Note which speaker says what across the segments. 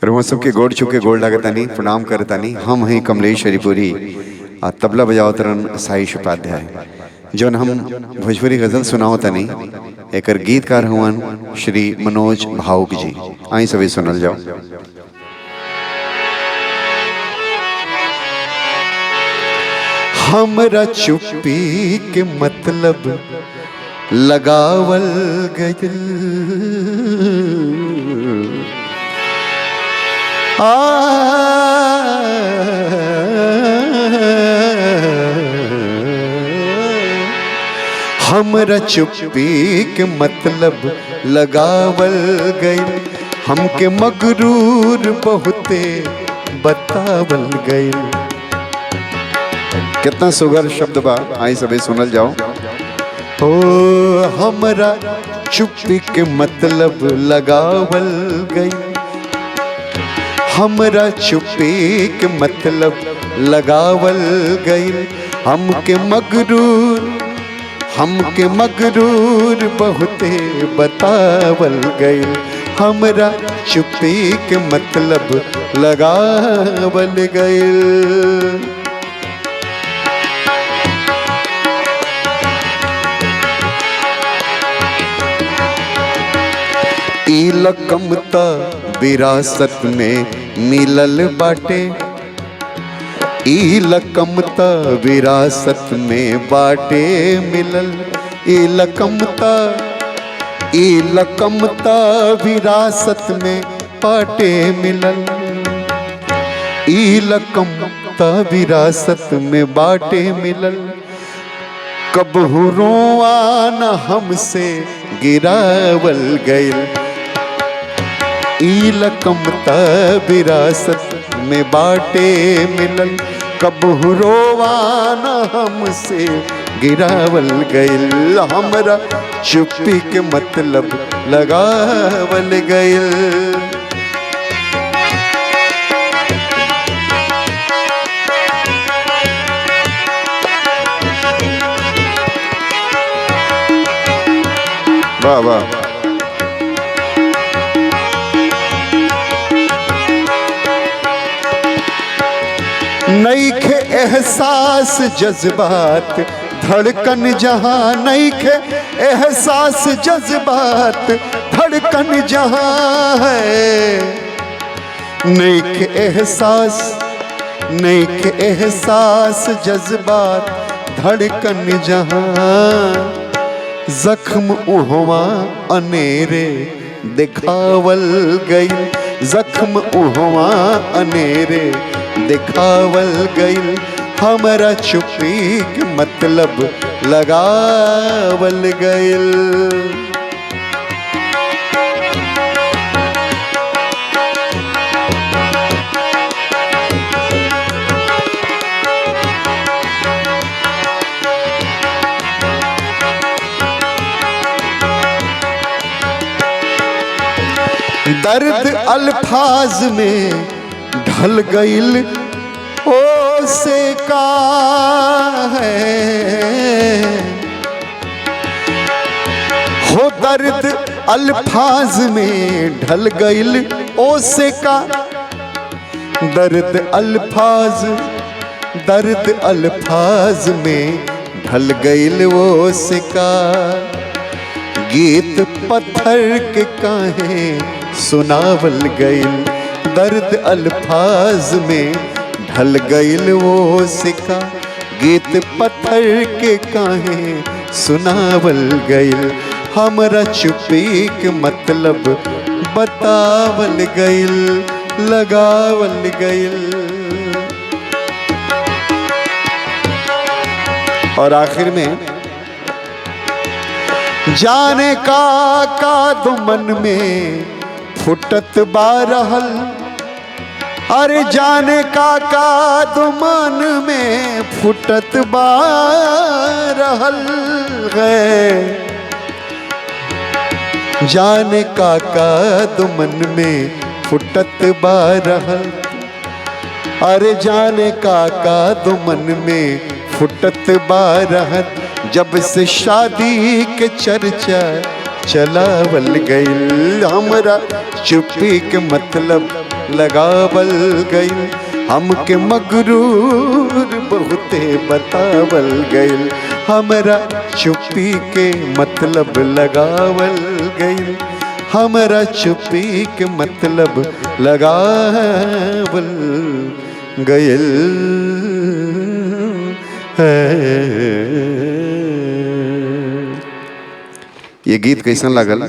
Speaker 1: रुआ सबके गोड़ चुके गोड़ लागतानी प्रणाम करतानी। हम हैं कमलेश हरिपुरी आ तबला बजावतरन साईश उपाध्याय। जौन हम भोजपुरी गजल सुनावतानी एकर गीतकार हुवन श्री मनोज भावुक जी। आई सभी सुनल जाओ। हमरा चुप्पी के मतलब लगावल गइल हमरा चुप्पी के मतलब लगावल गइल, हमके मगरूर बहुते बतावल गइल। कितना सुगर शब्द बा, आई सभी सुनल जाओ। ओ हमरा चुप्पी के मतलब लगावल गइल, हमरा चुप्पी के मतलब लगावल गइल, हमके मगरूर बहुते बतावल गइल। हमरा चुप्पी के मतलब लगावल गइल। ई लकमता विरासत में मिलल बाटे, ई लकमता विरासत में बाटे मिलल। ई लकमता विरासत में बाटे मिलल, ई लकमता विरासत में बाटे मिलल। कबहू रोआ न हमसे गिरावल गइल, ई लकमता विरासत में बाटे मिलल। कबहू रोआ न हमसे गिरावल गइल, हमरा चुप्पी के मतलब लगावल गइल। वाह वाह। नईखे एहसास जज्बात धड़कन जहाँ, नईखे एहसास जज्बात धड़कन जहाँ है। नईखे एहसास जज्बात धड़कन जहाँ। जख्म उहवा अनेरे दिखावल गइल, जख्म उहवा अनेरे दिखावल गइल। हमरा चुप्पी के मतलब लगावल गइल। दर्द अल्फाज में ढल गइल, ओ से का है हो। दर्द अल्फाज में ढल गइल, ओ से का। दर्द अल्फाज में ढल गइल, ओ से का। गीत पत्थर के काहे सुनावल गइल, दर्द अल्फाज में ढल गइल, वो सिका। गीत पत्थर के काहे सुनावल गइल, हमरा चुप्पी के मतलब बतावल गइल, लगावल गइल। और आखिर में जाने का दुमन में फुटत बारहल, अरे जाने का दुमन में फुटत बारहल है। जाने का दुमन में फुटत बारहल, अरे जाने का दुमन में फुटत बारहल। जब से शादी के चर्चा चलावल गइल, हमरा चुप्पी के मतलब लगावल गइल, हमके मगरूर बहुते बतावल गइल, हमरा चुप्पी के मतलब लगावल गइल, हमरा चुप्पी के मतलब लगावल गइल है। ये गीत कैसन लागल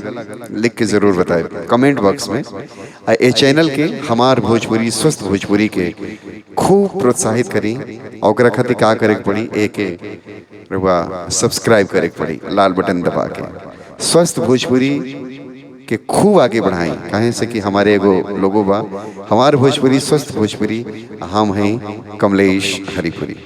Speaker 1: लिख के जरूर बताए कमेंट बॉक्स में। ए चैनल के हमार भोजपुरी स्वस्थ भोजपुरी के खूब प्रोत्साहित करी और ओकरा खातिर का करे के पड़ी, एक सब्सक्राइब करे के पड़ी लाल बटन दबा के। स्वस्थ भोजपुरी के खूब आगे बढ़ाई, कहें से कि हमारे एगो लोगो बा हमार भोजपुरी स्वस्थ भोजपुरी, हम हैं कमलेश हरिपुरी।